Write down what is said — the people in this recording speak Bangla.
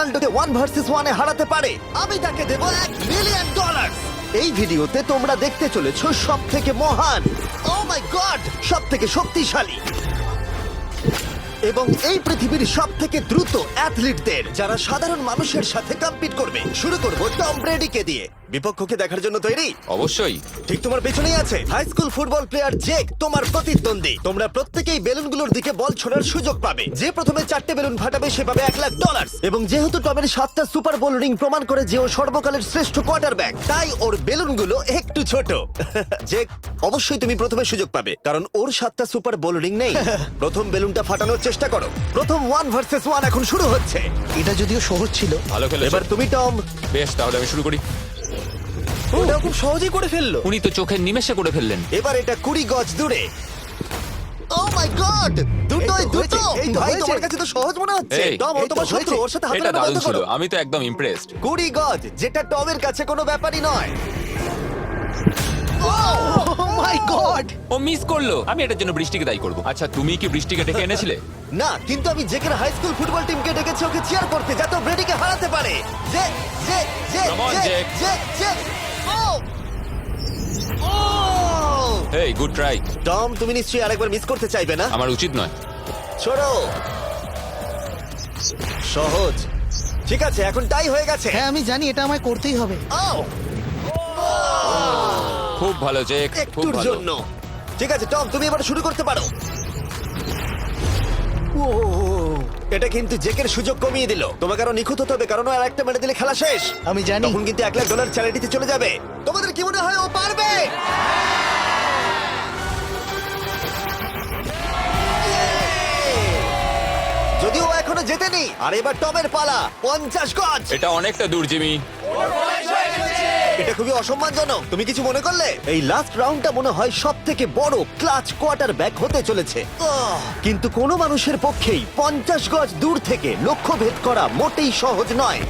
রোনাল্ডোকে 1 ভার্সেস 1 এ হারাতে পারে, আমি তাকে দেব $1 মিলিয়ন। এই ভিডিওতে তোমরা দেখতে চলেছো সব থেকে মহান, ও মাই গড, সব থেকে শক্তিশালী এবং এই পৃথিবীর সব থেকে দ্রুত অ্যাথলিটদের, যারা সাধারণ মানুষের সাথে কম্পিট করবে। শুরু করবো টম ব্রেডিকে দিয়ে। বিপক্ষকে দেখার জন্য তৈরি? অবশ্যই। ঠিক তোমার পেছনেই আছে high school football player Jake, তোমার প্রতিদ্বন্দ্বী। তোমরা প্রত্যেকেই বেলুনগুলোর দিকে বল ছোড়ার সুযোগ পাবে। যে প্রথমে 4টে বেলুন ফাটাবে সে পাবে $1 লাখ। এবং যেহেতু টমের 7টা সুপার বোল রিং প্রমাণ করে যে ও সর্বকালের শ্রেষ্ঠ কোয়ার্টারব্যাক, তাই ওর বেলুনগুলো একটু ছোট। জেক, অবশ্যই তুমি প্রথমে সুযোগ পাবে, কারণ ওর 7টা সুপার বোল রিং নেই। প্রথম বেলুনটা ফাটানোর চেষ্টা করো। প্রথম 1 ভার্সেস 1 এখন শুরু হচ্ছে। এটা যদিও সহজ ছিল। ভালো খেলেছো। এবার তুমি টম। বেশ, তাহলে আমি শুরু করি। ওটা খুব সহজেই করে ফেললো। উনি তো চোখের নিমেষে করে ফেললেন। এবার এটা 20 গজ দূরে। ও মাই গড, দুটোই দুটো। ভাই তোমার কাছে তো সহজ মনে হচ্ছে। এই, টম, ও তোমার শত্রু, ওর সাথে হাত এটা মেলানো দারুণ বন্ধ ছিল, করো। আমি তো একদম ইমপ্রেসড। 20 গজ, যেটা টমের কাছে কোনো ব্যাপারই নয়। ও মাই গড। ও মিস করলো। আমি এটার জন্য বৃষ্টিকে দায়ী করব। আচ্ছা, তুমি কি বৃষ্টিকে ডেকে এনেছিলে? না, কিন্তু আমি জেকের হাই স্কুল ফুটবল টিমকে ডেকেছি ওকে চিয়ার করতে, যাতে ও ব্রেডিকে হারাতে পারে। জে জে জে Come on, জে Jake. জে জে। ও ও এই, গুড ট্রাই। টম, তুমি নিশ্চয়ই আরেকবার মিস করতে চাইবে না? আমার উচিত নয়। ছোড়ো। সহজ। ঠিক আছে, এখন টাই হয়ে গেছে। হ্যাঁ আমি জানি, এটা আমায় করতেই হবে। ও খুব ভালো জেক, খুব একটুর ভালো। জন্য। ঠিক আছে টম, তুমি এবার শুরু করতে পারো। ও, এটা কিন্তু জেকের সুযোগ কমিয়ে দিল। তোমাকে আরো নিখুঁত হতে হবে, কারণ আর একটা মেরে দিলে খেলা শেষ। আমি জানি। তখন কিন্তু $1 লাখ চ্যারিটিতে চলে যাবে। তোমাদের কি মনে হয় ও পারবে? যদিও ও এখনো জেতেনি। আর এবার টমের পালা। 50 গজ। এটা অনেকটা দূর, জিমি। এটা খুবই অসম্মানজনক। তুমি কিছু মনে করলে? এই লাস্ট রাউন্ডটা মনে হয় সব থেকে বড় ক্লাচ কোয়ার্টারব্যাক হতে চলেছে। কিন্তু কোনো মানুষের পক্ষেই 50 গজ দূর থেকে লক্ষ্য ভেদ করা মোটেই সহজ নয়।